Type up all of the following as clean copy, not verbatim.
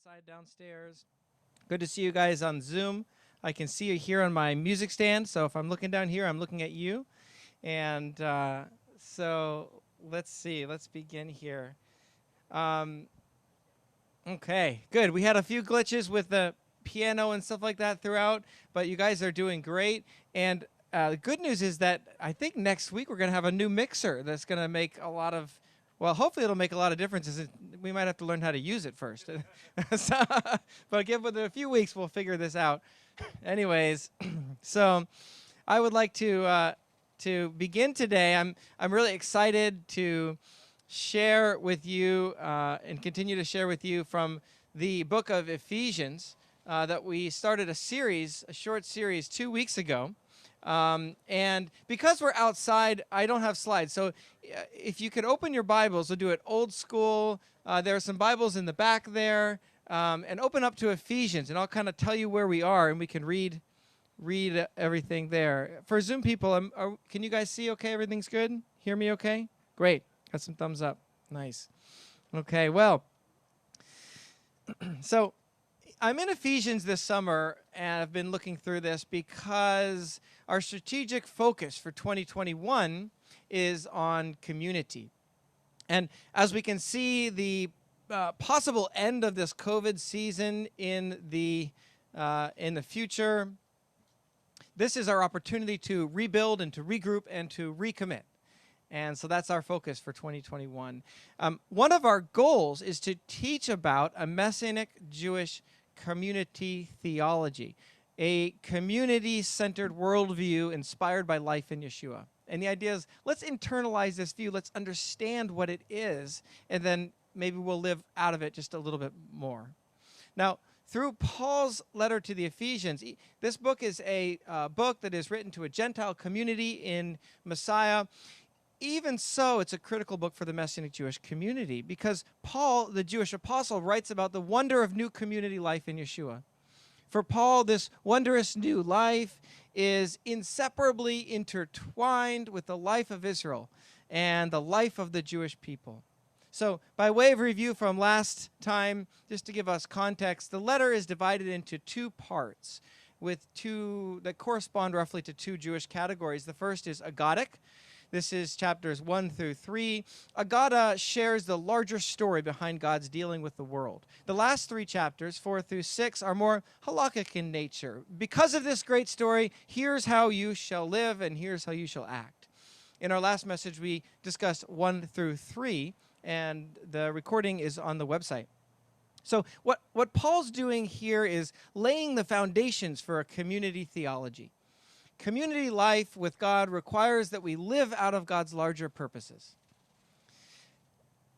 inside, downstairs. Good to see you guys on Zoom. I can see you here on my music stand, so if I'm looking down here, I'm looking at you. And so let's see. Let's begin here. Okay, good. We had a few glitches with the piano and stuff like that throughout, but you guys are doing great. And the good news is that I think next week we're going to have a new mixer that's going to make a lot of, well, hopefully it'll make a lot of differences. We might have to learn how to use it first. But give it a few weeks, we'll figure this out. Anyways, so I would like to begin today. I'm really excited to share with you and continue to share with you from the Book of Ephesians that we started a short series 2 weeks ago. And because we're outside, I don't have slides. So if you could open your Bibles, we'll do it old school. There are some Bibles in the back there. And open up to Ephesians, and I'll kind of tell you where we are, and we can read everything there. For Zoom people, can you guys see okay? Everything's good? Hear me okay? Great. Got some thumbs up. Nice. Okay, well, so I'm in Ephesians this summer, and I've been looking through this because our strategic focus for 2021 is on community. And as we can see, the possible end of this COVID season in the future, this is our opportunity to rebuild and to regroup and to recommit. And so that's our focus for 2021. One of our goals is to teach about a Messianic Jewish community theology, a community-centered worldview inspired by life in Yeshua. And the idea is, let's internalize this view, let's understand what it is, and then maybe we'll live out of it just a little bit more. Now, through Paul's letter to the Ephesians, this book is a book that is written to a Gentile community in Messiah. Even so, it's a critical book for the Messianic Jewish community because Paul, the Jewish apostle, writes about the wonder of new community life in Yeshua. For Paul, this wondrous new life is inseparably intertwined with the life of Israel and the life of the Jewish people. So, by way of review from last time, just to give us context, the letter is divided into two parts that correspond roughly to two Jewish categories. The first is agadic. This is chapters 1 through 3. Agada shares the larger story behind God's dealing with the world. The last three chapters, 4 through 6, are more halakhic in nature. Because of this great story, here's how you shall live and here's how you shall act. In our last message, we discussed 1 through 3, and the recording is on the website. So what Paul's doing here is laying the foundations for a community theology. Community life with God requires that we live out of God's larger purposes.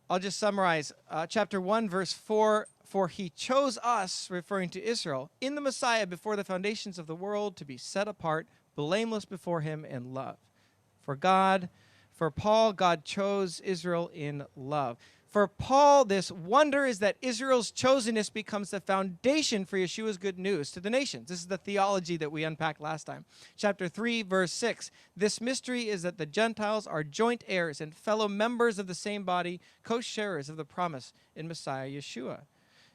I'll just summarize. Chapter 1, verse 4, "For he chose us," referring to Israel, "in the Messiah before the foundations of the world to be set apart, blameless before him in love." For Paul, God chose Israel in love. For Paul, this wonder is that Israel's chosenness becomes the foundation for Yeshua's good news to the nations. This is the theology that we unpacked last time. Chapter 3, verse 6, "This mystery is that the Gentiles are joint heirs and fellow members of the same body, co-sharers of the promise in Messiah Yeshua."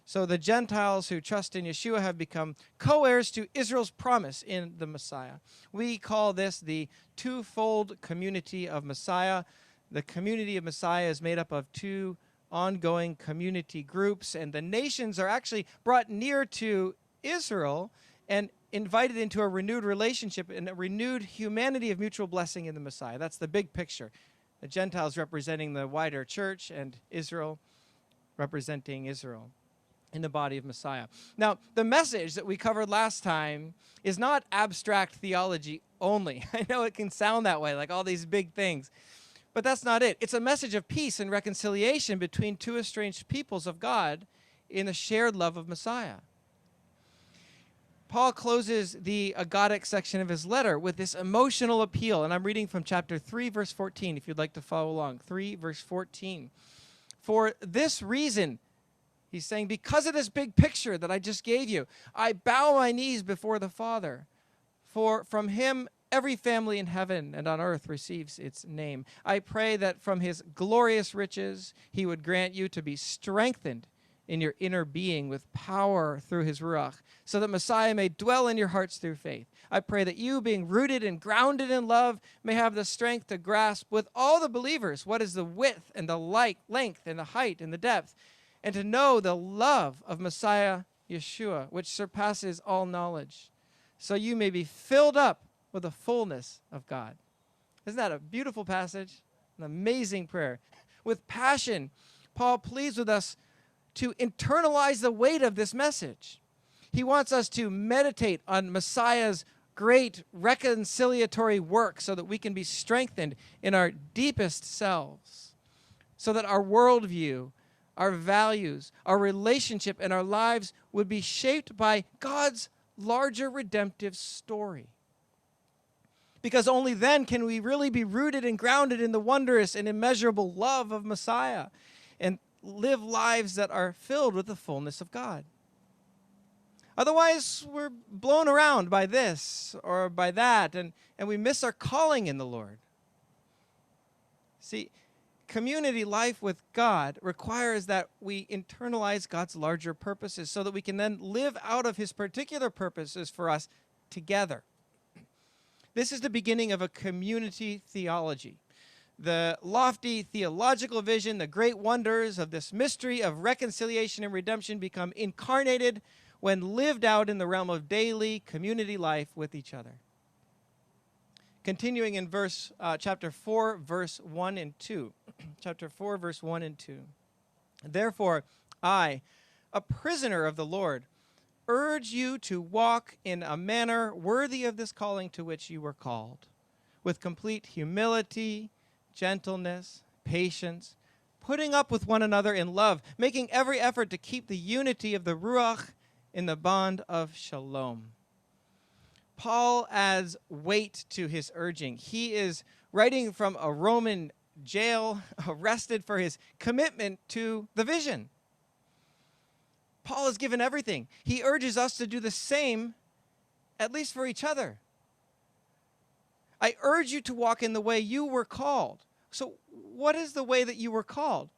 So the Gentiles who trust in Yeshua have become co-heirs to Israel's promise in the Messiah. We call this the twofold community of Messiah. The community of Messiah is made up of two ongoing community groups, and the nations are actually brought near to Israel and invited into a renewed relationship and a renewed humanity of mutual blessing in the Messiah. That's the big picture. The Gentiles representing the wider church and Israel representing Israel in the body of Messiah. Now, the message that we covered last time is not abstract theology only. I know it can sound that way, like all these big things. But that's not it. It's a message of peace and reconciliation between two estranged peoples of God in the shared love of Messiah. Paul closes the agadic section of his letter with this emotional appeal, and I'm reading from chapter 3, verse 14, if you'd like to follow along. 3, verse 14. "For this reason," he's saying, because of this big picture that I just gave you, "I bow my knees before the Father, for from him every family in heaven and on earth receives its name. I pray that from his glorious riches he would grant you to be strengthened in your inner being with power through his Ruach, so that Messiah may dwell in your hearts through faith. I pray that you, being rooted and grounded in love, may have the strength to grasp with all the believers what is the width and the length and the height and the depth, and to know the love of Messiah Yeshua, which surpasses all knowledge, so you may be filled up with the fullness of God. Isn't that a beautiful passage? An amazing prayer. With passion, Paul pleads with us to internalize the weight of this message. He wants us to meditate on Messiah's great reconciliatory work so that we can be strengthened in our deepest selves, so that our worldview, our values, our relationship, and our lives would be shaped by God's larger redemptive story. Because only then can we really be rooted and grounded in the wondrous and immeasurable love of Messiah and live lives that are filled with the fullness of God. Otherwise, we're blown around by this or by that, and we miss our calling in the Lord. See, community life with God requires that we internalize God's larger purposes so that we can then live out of his particular purposes for us together. This is the beginning of a community theology. The lofty theological vision, the great wonders of this mystery of reconciliation and redemption become incarnated when lived out in the realm of daily community life with each other. Continuing in chapter 4, verse 1 and 2. Chapter 4, verse 1 and 2. Therefore, I, a prisoner of the Lord, urge you to walk in a manner worthy of this calling to which you were called, with complete humility, gentleness, patience, putting up with one another in love, making every effort to keep the unity of the Ruach in the bond of shalom. Paul adds weight to his urging. He is writing from a Roman jail, arrested for his commitment to the vision. Paul has given everything. He urges us to do the same, at least for each other. I urge you to walk in the way you were called. So what is the way that you were called?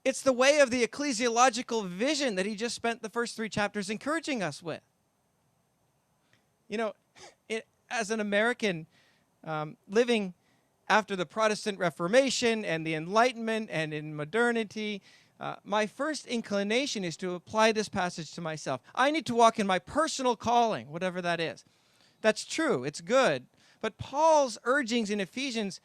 It's the way of the ecclesiological vision that he just spent the first 3 chapters encouraging us with. You know, as an American living after the Protestant Reformation and the Enlightenment and in modernity, my first inclination is to apply this passage to myself. I need to walk in my personal calling, whatever that is. That's true. It's good. But Paul's urgings in Ephesians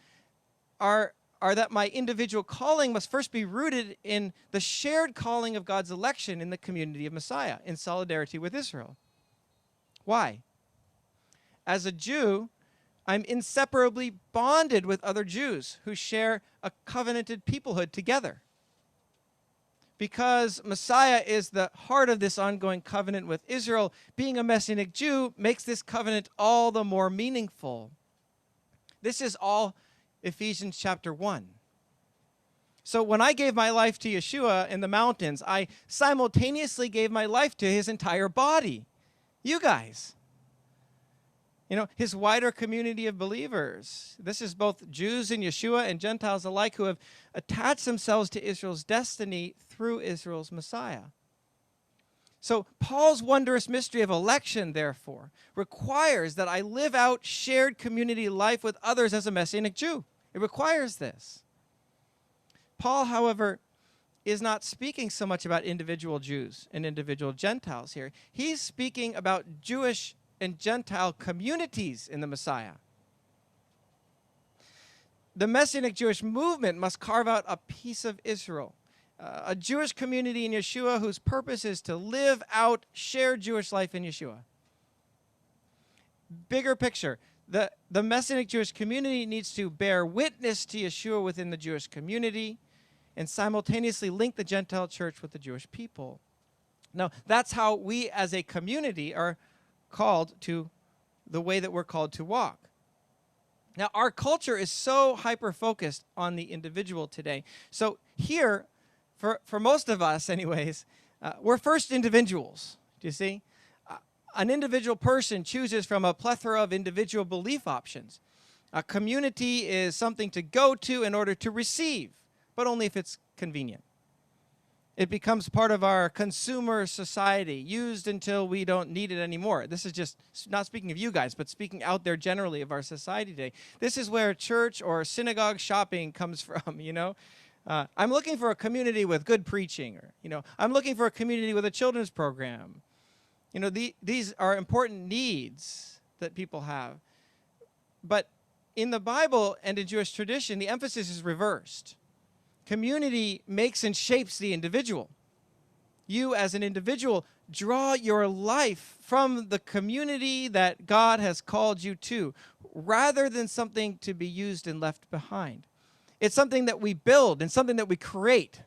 are that my individual calling must first be rooted in the shared calling of God's election in the community of Messiah, in solidarity with Israel. Why? As a Jew, I'm inseparably bonded with other Jews who share a covenanted peoplehood together. Because Messiah is the heart of this ongoing covenant with Israel, being a Messianic Jew makes this covenant all the more meaningful. This is all Ephesians chapter 1. So when I gave my life to Yeshua in the mountains, I simultaneously gave my life to his entire body. You guys. You know, his wider community of believers. This is both Jews in Yeshua and Gentiles alike who have attached themselves to Israel's destiny through Israel's Messiah. So Paul's wondrous mystery of election, therefore, requires that I live out shared community life with others as a Messianic Jew. It requires this. Paul, however, is not speaking so much about individual Jews and individual Gentiles here. He's speaking about Jewish and Gentile communities in the Messiah. The Messianic Jewish movement must carve out a piece of Israel, a Jewish community in Yeshua whose purpose is to live out shared Jewish life in Yeshua. Bigger picture, the Messianic Jewish community needs to bear witness to Yeshua within the Jewish community and simultaneously link the Gentile church with the Jewish people. Now, that's how we as a community are called to the way that we're called to walk. Now, our culture is so hyper-focused on the individual today. So here, for most of us anyways, we're first individuals. Do you see? An individual person chooses from a plethora of individual belief options. A community is something to go to in order to receive, but only if it's convenient. It becomes part of our consumer society, used until we don't need it anymore. This is just not speaking of you guys, but speaking out there generally of our society today. This is where church or synagogue shopping comes from, you know. I'm looking for a community with good preaching, or, you know, I'm looking for a community with a children's program. You know, these are important needs that people have. But in the Bible and in Jewish tradition, the emphasis is reversed. Community makes and shapes the individual. You as an individual draw your life from the community that God has called you to, rather than something to be used and left behind. It's something that we build and something that we create.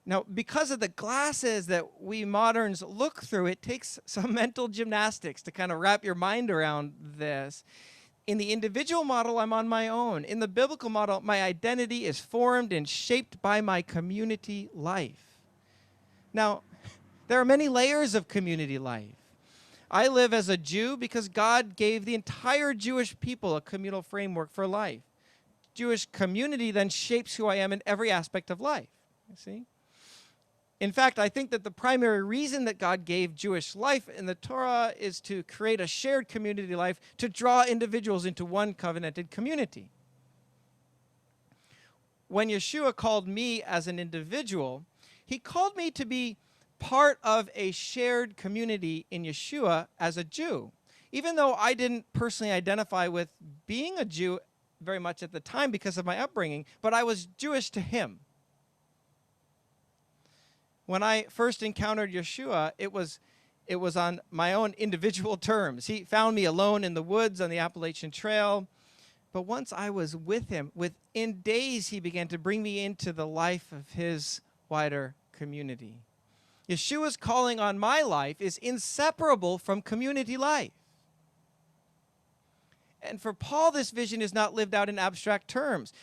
Now, because of the glasses that we moderns look through, it takes some mental gymnastics to kind of wrap your mind around this. In the individual model, I'm on my own. In the biblical model, my identity is formed and shaped by my community life. Now, there are many layers of community life. I live as a Jew because God gave the entire Jewish people a communal framework for life. Jewish community then shapes who I am in every aspect of life. You see? In fact, I think that the primary reason that God gave Jewish life in the Torah is to create a shared community life, to draw individuals into one covenanted community. When Yeshua called me as an individual, he called me to be part of a shared community in Yeshua as a Jew. Even though I didn't personally identify with being a Jew very much at the time because of my upbringing, but I was Jewish to him. When I first encountered Yeshua, it was on my own individual terms. He found me alone in the woods on the Appalachian Trail. But once I was with him, within days, he began to bring me into the life of his wider community. Yeshua's calling on my life is inseparable from community life. And for Paul, this vision is not lived out in abstract terms.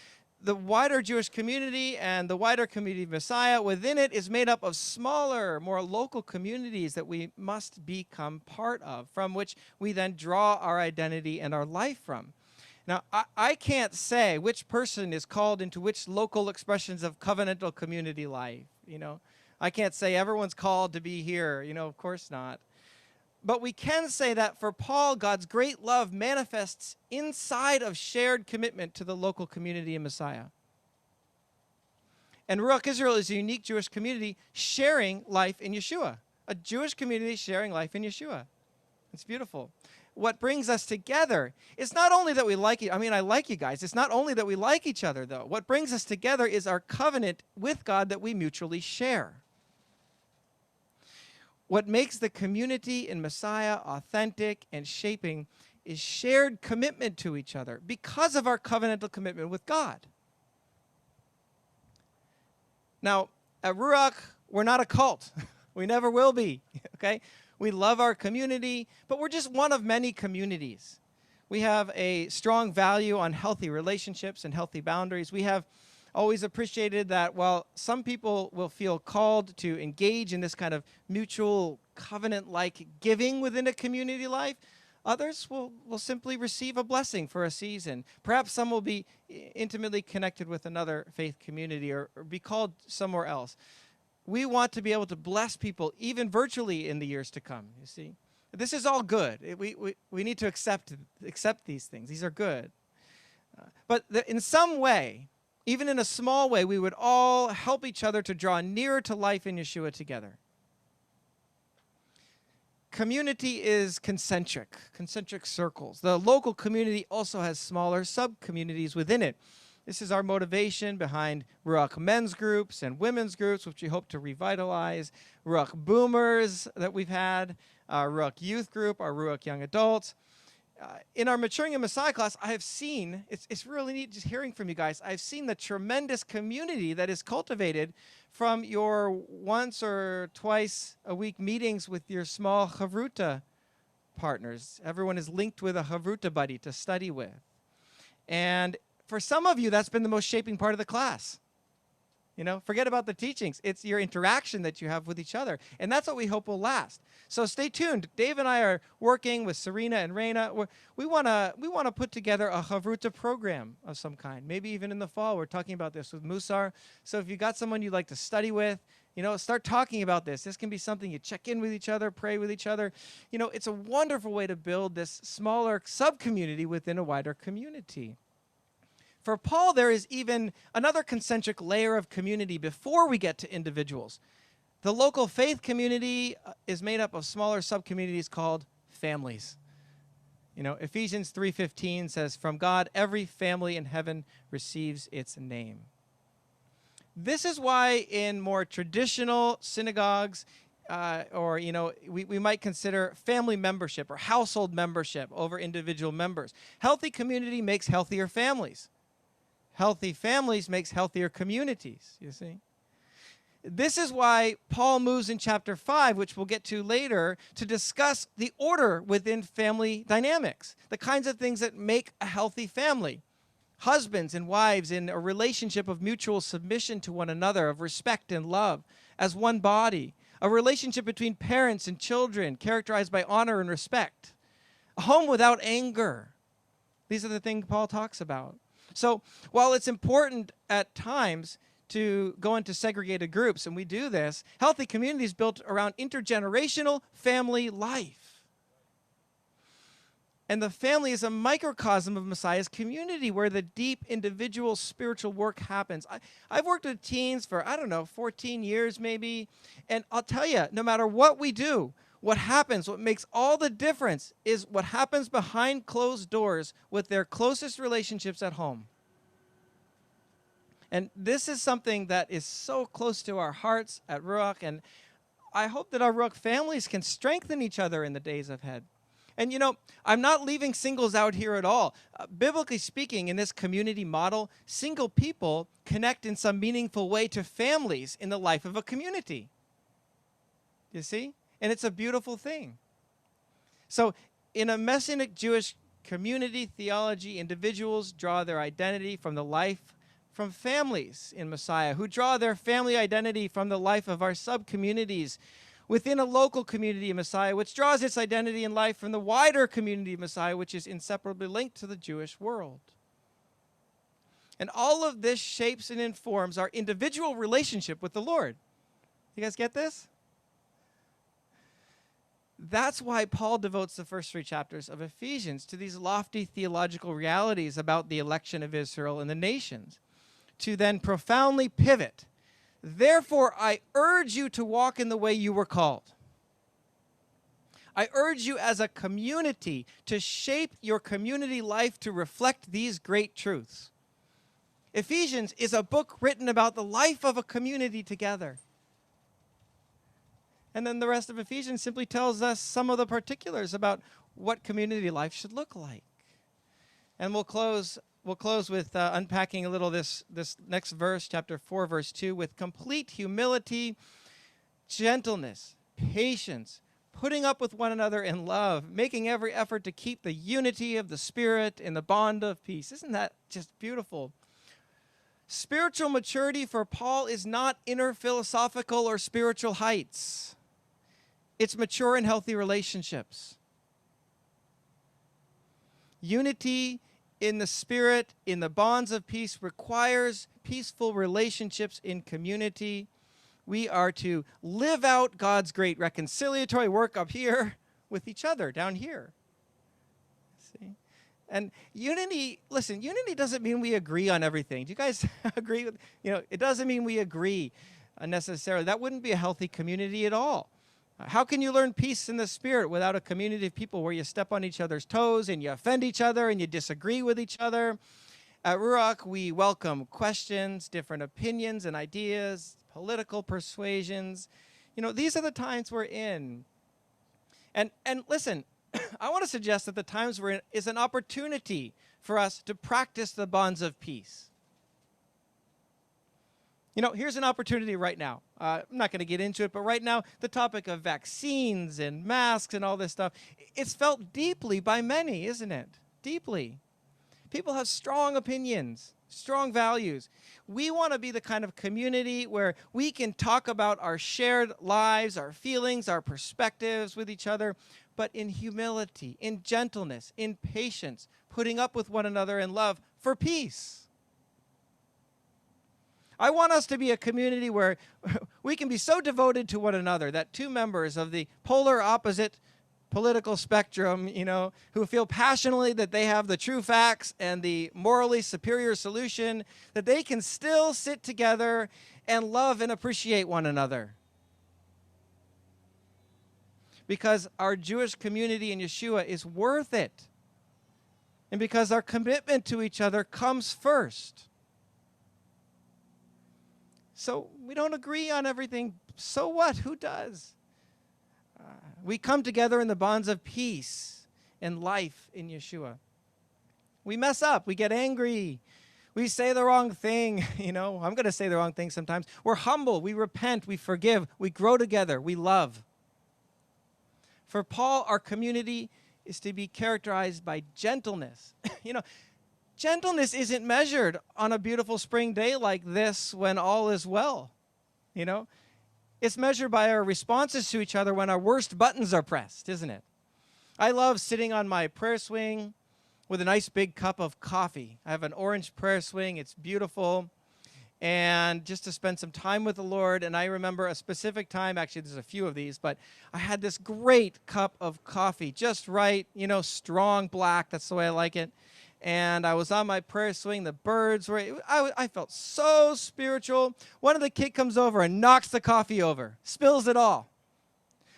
The wider Jewish community and the wider community of Messiah within it is made up of smaller, more local communities that we must become part of, from which we then draw our identity and our life from. Now, I can't say which person is called into which local expressions of covenantal community life, you know. I can't say everyone's called to be here, you know, of course not. But we can say that for Paul, God's great love manifests inside of shared commitment to the local community in Messiah. And Ruach Israel is a unique Jewish community sharing life in Yeshua. A Jewish community sharing life in Yeshua. It's beautiful. What brings us together is not only that we like you. I mean, I like you guys. It's not only that we like each other, though. What brings us together is our covenant with God that we mutually share. What makes the community in Messiah authentic and shaping is shared commitment to each other because of our covenantal commitment with God. Now, at Ruach, we're not a cult. We never will be, okay? We love our community, but we're just one of many communities. We have a strong value on healthy relationships and healthy boundaries. We have always appreciated that while some people will feel called to engage in this kind of mutual covenant-like giving within a community life, others will simply receive a blessing for a season. Perhaps some will be intimately connected with another faith community or be called somewhere else. We want to be able to bless people even virtually in the years to come, you see. This is all good. We need to accept these things. These are good. But in some way, even in a small way, we would all help each other to draw nearer to life in Yeshua together. Community is concentric circles. The local community also has smaller sub-communities within it. This is our motivation behind Ruach men's groups and women's groups, which we hope to revitalize. Ruach boomers that we've had, our Ruach youth group, our Ruach young adults. In our Maturing in Messiah class, I have seen, it's really neat just hearing from you guys, I've seen the tremendous community that is cultivated from your once or twice a week meetings with your small Chavruta partners. Everyone is linked with a Chavruta buddy to study with. And for some of you, that's been the most shaping part of the class. Forget about the teachings. It's your interaction that you have with each other. And that's what we hope will last. So stay tuned. Dave and I are working with Serena and Reina. We want to put together a Chavruta program of some kind. Maybe even in the fall. We're talking about this with Musar. So if you got someone you'd like to study with, start talking about this. This can be something you check in with each other, pray with each other. It's a wonderful way to build this smaller sub-community within a wider community. For Paul, there is even another concentric layer of community before we get to individuals. The local faith community is made up of smaller sub-communities called families. Ephesians 3:15 says, "From God, every family in heaven receives its name." This is why in more traditional synagogues, we might consider family membership or household membership over individual members. Healthy community makes healthier families. Healthy families makes healthier communities, you see. This is why Paul moves in chapter 5, which we'll get to later, to discuss the order within family dynamics, the kinds of things that make a healthy family. Husbands and wives in a relationship of mutual submission to one another, of respect and love, as one body. A relationship between parents and children characterized by honor and respect. A home without anger. These are the things Paul talks about. So while it's important at times to go into segregated groups, and we do this, healthy communities built around intergenerational family life. And the family is a microcosm of Messiah's community where the deep individual spiritual work happens. I've worked with teens for, 14 years maybe, and I'll tell you, no matter what we do, what happens, what makes all the difference is what happens behind closed doors with their closest relationships at home. And this is something that is so close to our hearts at Ruach, and I hope that our Ruach families can strengthen each other in the days ahead. And I'm not leaving singles out here at all. Biblically speaking, in this community model, single people connect in some meaningful way to families in the life of a community. You see? And it's a beautiful thing. So in a Messianic Jewish community theology, individuals draw their identity from the life from families in Messiah, who draw their family identity from the life of our sub-communities within a local community of Messiah, which draws its identity and life from the wider community of Messiah, which is inseparably linked to the Jewish world. And all of this shapes and informs our individual relationship with the Lord. You guys get this? That's why Paul devotes the first 3 chapters of Ephesians to these lofty theological realities about the election of Israel and the nations, to then profoundly pivot. Therefore, I urge you to walk in the way you were called. I urge you as a community to shape your community life to reflect these great truths. Ephesians is a book written about the life of a community together. And then the rest of Ephesians simply tells us some of the particulars about what community life should look like. And we'll close with unpacking a little this next verse, chapter 4, verse 2, with complete humility, gentleness, patience, putting up with one another in love, making every effort to keep the unity of the Spirit in the bond of peace. Isn't that just beautiful? Spiritual maturity for Paul is not inner philosophical or spiritual heights. It's mature and healthy relationships. Unity in the Spirit, in the bonds of peace, requires peaceful relationships in community. We are to live out God's great reconciliatory work up here with each other down here. See? And unity, listen, unity doesn't mean we agree on everything. Do you guys agree with, it doesn't mean we agree necessarily. That wouldn't be a healthy community at all. How can you learn peace in the Spirit without a community of people where you step on each other's toes and you offend each other and you disagree with each other? At Ruach, we welcome questions, different opinions and ideas, political persuasions. These are the times we're in. And listen, I want to suggest that the times we're in is an opportunity for us to practice the bonds of peace. Here's an opportunity right now. I'm not going to get into it, but right now, the topic of vaccines and masks and all this stuff, it's felt deeply by many, isn't it? Deeply. People have strong opinions. strong values. We want to be the kind of community where we can talk about our shared lives, our feelings, our perspectives with each other, but in humility, in gentleness, in patience, putting up with one another in love for peace. I want us to be a community where we can be so devoted to one another that two members of the polar opposite political spectrum, who feel passionately that they have the true facts and the morally superior solution, that they can still sit together and love and appreciate one another. Because our Jewish community in Yeshua is worth it. And because our commitment to each other comes first. So we don't agree on everything. So what? Who does? We come together in the bonds of peace and life in Yeshua. We mess up. We get angry. We say the wrong thing. I'm going to say the wrong thing sometimes. We're humble. We repent. We forgive. We grow together. We love. For Paul, our community is to be characterized by gentleness. Gentleness isn't measured on a beautiful spring day like this when all is well. It's measured by our responses to each other when our worst buttons are pressed, isn't it? I love sitting on my prayer swing with a nice big cup of coffee. I have an orange prayer swing. It's beautiful. And just to spend some time with the Lord. And I remember a specific time, actually there's a few of these, but I had this great cup of coffee, just right, strong black. That's the way I like it. And I was on my prayer swing. The birds were, I felt so spiritual. One of the kids comes over and knocks the coffee over, spills it all.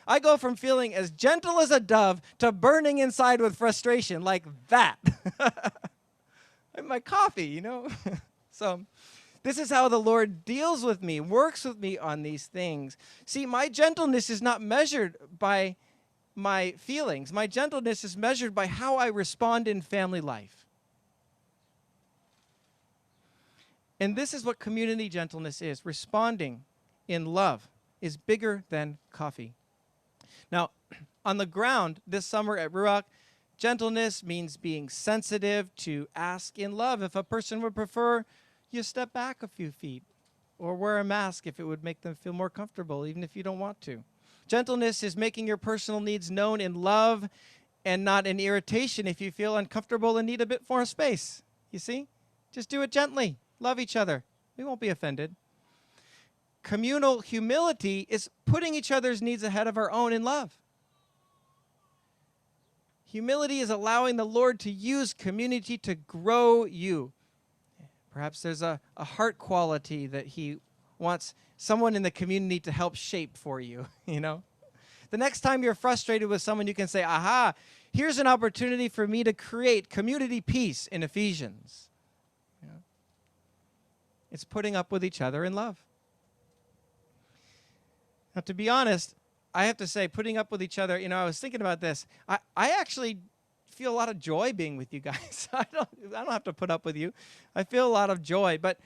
I go from feeling as gentle as a dove to burning inside with frustration like that. My coffee, So this is how the Lord deals with me, works with me on these things. See, my gentleness is not measured by my feelings. My gentleness is measured by how I respond in family life. And this is what community gentleness is. Responding in love is bigger than coffee. Now, on the ground this summer at Ruach, gentleness means being sensitive to ask in love. If a person would prefer, you step back a few feet or wear a mask if it would make them feel more comfortable, even if you don't want to. Gentleness is making your personal needs known in love and not in irritation if you feel uncomfortable and need a bit more space. You see? Just do it gently. Love each other. We won't be offended. Communal humility is putting each other's needs ahead of our own in love. Humility is allowing the Lord to use community to grow you. Perhaps there's a heart quality that he wants someone in the community to help shape for you, The next time you're frustrated with someone, you can say, aha, here's an opportunity for me to create community peace in Ephesians. It's putting up with each other in love. Now, to be honest, I have to say, putting up with each other, I was thinking about this. I actually feel a lot of joy being with you guys. I don't have to put up with you. I feel a lot of joy. But,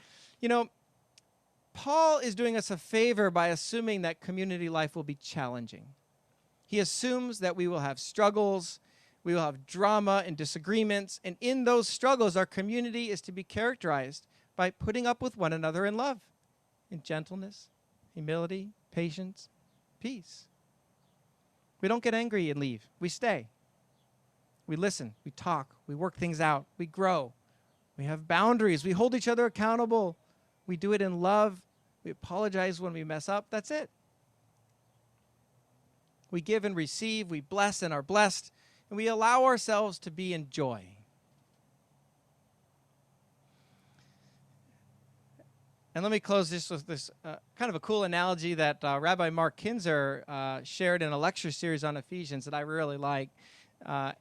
Paul is doing us a favor by assuming that community life will be challenging. He assumes that we will have struggles, we will have drama and disagreements, and in those struggles, our community is to be characterized by putting up with one another in love, in gentleness, humility, patience, peace. We don't get angry and leave. We stay. We listen. We talk. We work things out. We grow. We have boundaries. We hold each other accountable. We do it in love. We apologize when we mess up. That's it. We give and receive. We bless and are blessed. And we allow ourselves to be in joy. And let me close this with this kind of a cool analogy that Rabbi Mark Kinzer shared in a lecture series on Ephesians that I really like.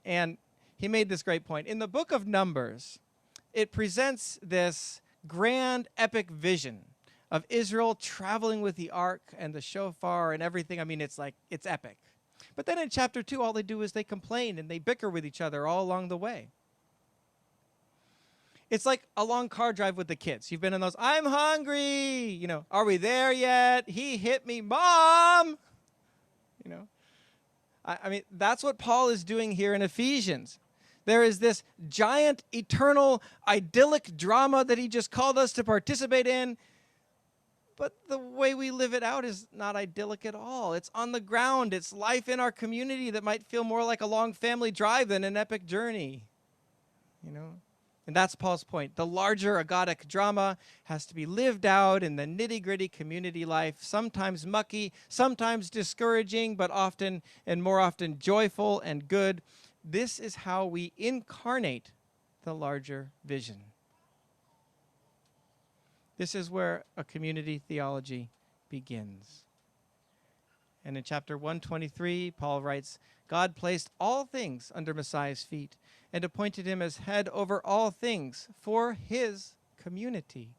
And he made this great point. In the book of Numbers, it presents this grand epic vision of Israel traveling with the ark and the shofar and everything. I mean, it's epic. But then in chapter 2, all they do is they complain and they bicker with each other all along the way. It's like a long car drive with the kids. You've been in those, I'm hungry, are we there yet? He hit me, Mom. I mean, that's what Paul is doing here in Ephesians. There is this giant, eternal, idyllic drama that he just called us to participate in. But the way we live it out is not idyllic at all. It's on the ground. It's life in our community that might feel more like a long family drive than an epic journey. You know? And that's Paul's point. The larger agadic drama has to be lived out in the nitty-gritty community life, sometimes mucky, sometimes discouraging, but often and more often joyful and good. This is how we incarnate the larger vision. This is where a community theology begins. And in chapter 123, Paul writes, God placed all things under Messiah's feet and appointed him as head over all things for his community,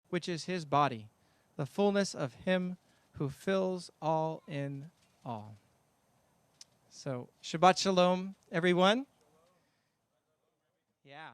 which is his body, the fullness of him who fills all in all. So, Shabbat Shalom, everyone. Yeah.